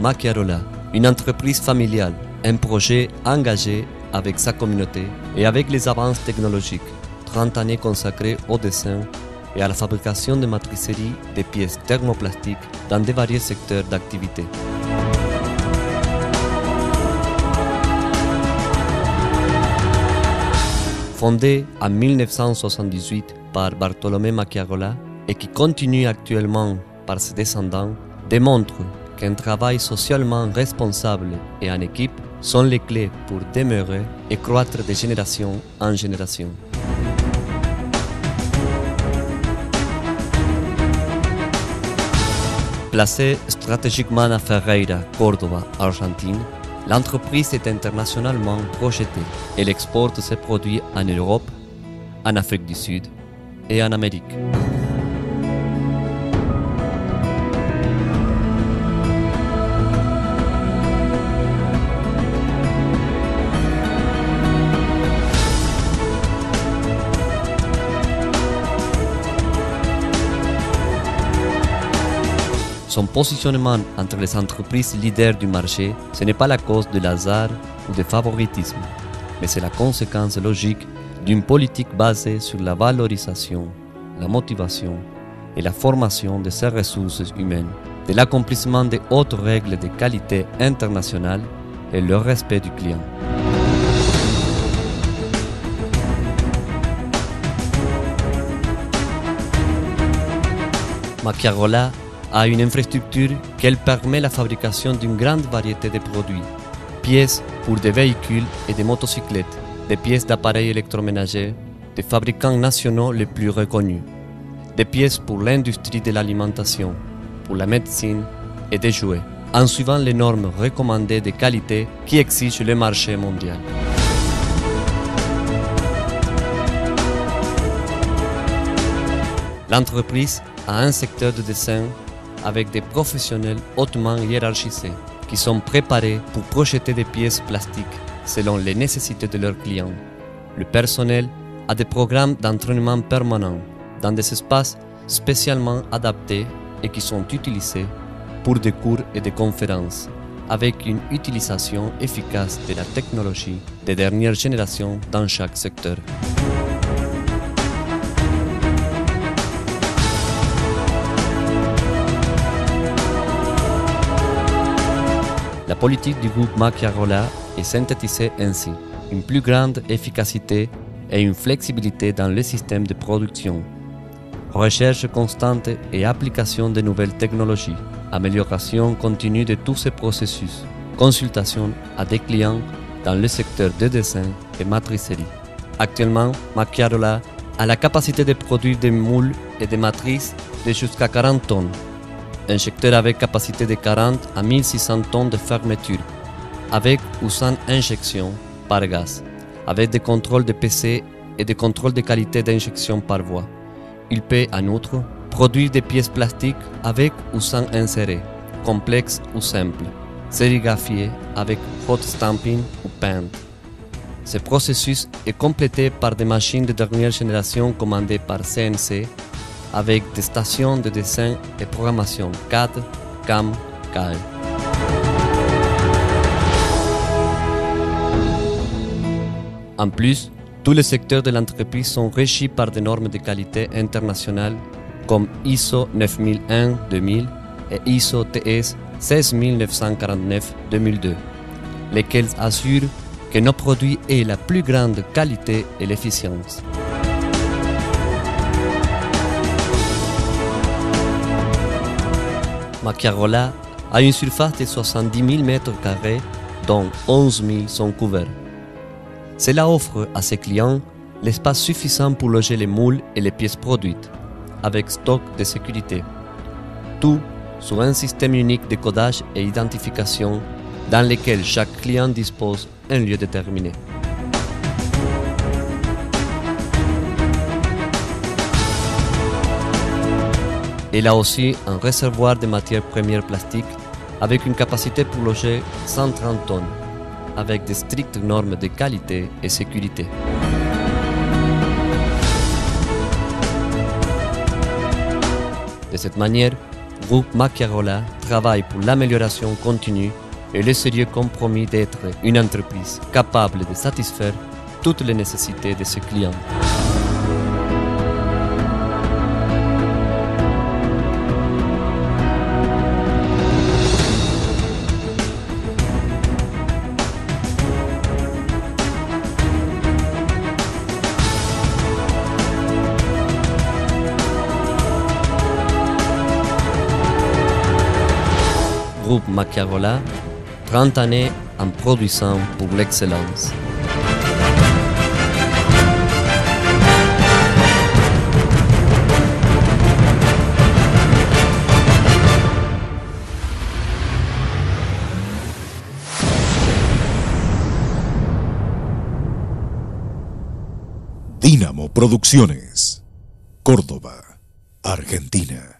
Macchiarola, une entreprise familiale, un projet engagé avec sa communauté et avec les avances technologiques, 30 années consacrées au dessin et à la fabrication de matricerie de pièces thermoplastiques dans de variés secteurs d'activité. Fondée en 1978 par Bartolomé Macchiarola et qui continue actuellement par ses descendants, démontre qu'un travail socialement responsable et en équipe sont les clés pour demeurer et croître de génération en génération. Placée stratégiquement à Ferreira, Córdoba, Argentine, l'entreprise est internationalement projetée. Elle exporte ses produits en Europe, en Afrique du Sud et en Amérique. Son positionnement entre les entreprises leaders du marché, ce n'est pas la cause de hasard ou de favoritisme, mais c'est la conséquence logique d'une politique basée sur la valorisation, la motivation et la formation de ses ressources humaines, de l'accomplissement de hautes règles de qualité internationale et le respect du client. Macchiarola a une infrastructure qui permet la fabrication d'une grande variété de produits, pièces pour des véhicules et des motocyclettes, des pièces d'appareils électroménagers, des fabricants nationaux les plus reconnus, des pièces pour l'industrie de l'alimentation, pour la médecine et des jouets, en suivant les normes recommandées de qualité qui exigent le marché mondial. L'entreprise a un secteur de dessin avec des professionnels hautement hiérarchisés qui sont préparés pour projeter des pièces plastiques selon les nécessités de leurs clients. Le personnel a des programmes d'entraînement permanents dans des espaces spécialement adaptés et qui sont utilisés pour des cours et des conférences avec une utilisation efficace de la technologie des dernières générations dans chaque secteur. La politique du groupe Macchiarola est synthétisée ainsi: une plus grande efficacité et une flexibilité dans le système de production, recherche constante et application de nouvelles technologies, amélioration continue de tous ces processus, consultation à des clients dans le secteur de dessin et matricerie. Actuellement, Macchiarola a la capacité de produire des moules et des matrices de jusqu'à 40 tonnes. Un secteur avec capacité de 40 à 1600 tonnes de fermeture, avec ou sans injection par gaz, avec des contrôles de PC et des contrôles de qualité d'injection par voie. Il peut en outre produire des pièces plastiques avec ou sans insérer, complexes ou simples, sérigraphiées avec hot stamping ou paint. Ce processus est complété par des machines de dernière génération commandées par CNC avec des stations de dessin et programmation CAD, CAM, CAE. En plus, tous les secteurs de l'entreprise sont régis par des normes de qualité internationales comme ISO 9001-2000 et ISO TS 16949-2002, lesquels assurent que nos produits aient la plus grande qualité et l'efficience. Macchiarola a une surface de 70 000 m², dont 11 000 sont couverts. Cela offre à ses clients l'espace suffisant pour loger les moules et les pièces produites, avec stock de sécurité. Tout sous un système unique de codage et identification dans lequel chaque client dispose d'un lieu déterminé. Il a aussi un réservoir de matières premières plastiques avec une capacité pour loger 130 tonnes, avec de strictes normes de qualité et sécurité. De cette manière, Groupe Macchiarola travaille pour l'amélioration continue et le sérieux compromis d'être une entreprise capable de satisfaire toutes les nécessités de ses clients. Groupe Macchiarola, 30 années en produisant pour l'excellence. Dínamo Producciones, Córdoba, Argentina.